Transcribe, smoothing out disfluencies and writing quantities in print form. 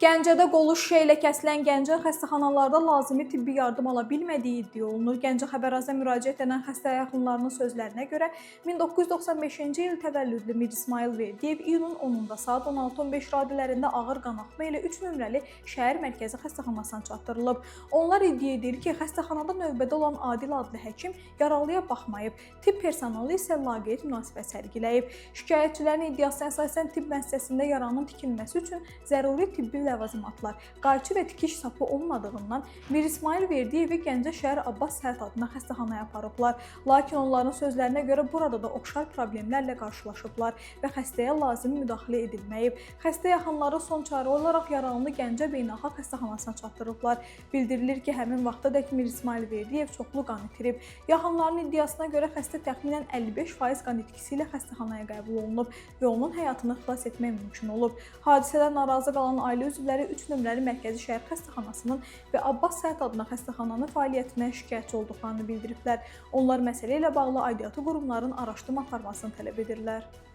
Gəncədə qolu şüşə ilə kəsilən gəncə xəstəxanalarda lazımi tibbi yardım ala bilmədiyi iddia olunur. Gəncə Xəbərazə müraciət edən xəstə yaxınlarının sözlərinə görə 1995-ci il təvəllüdlü Mir İsmayıl Verdiyev iyunun 10-da saat 16:15 radələrində ağır qanaxma ilə 3 nömrəli şəhər mərkəzi xəstəxanasına çatdırılıb. Onlar iddia edir ki, xəstəxanada növbədə olan Adil adlı həkim yaralıya baxmayıb, tibb personalı isə laqeyd münasibət sərgiləyib. Şikayətçilərin iddiasına əsasən tibb müəssisəsində yaranın tikilməsi üçün zəruri tibbi ləvazimatlar, qayçı və tikiş sapı olmadığından Mir İsmayıl Verdiyevi Gəncə şəhər Abbas Səhət adına xəstəxanaya aparıblar. Lakin onların sözlərinə görə burada da oxşar problemlərlə qarşılaşıblar və xəstəyə lazımi müdaxilə edilməyib. Xəstə yaxınları son çarə olaraq yaralını Gəncə Beynəlxalq Xəstəxanasına çatdırıblar. Bildirilir ki, həmin vaxtadək Mir İsmayıl Verdiyev çoxlu qan itirib. Yaxınların iddiasına görə xəstə təxminən 55% qan itkisi ilə xəstəxanaya qəbul olunub və onun həyatını xilas etmək mümkün olub. Hadisədən narazı qalan ailə üzvləri 3 nömrəli Mərkəzi Şəhər Xəstəxanasının və Abbas Səhət adına xəstəxananın fəaliyyətinə şikayətçi olduqlarını bildiriblər. Onlar məsələ ilə bağlı aidiyyatı qurumların araşdırma aparmasını tələb edirlər.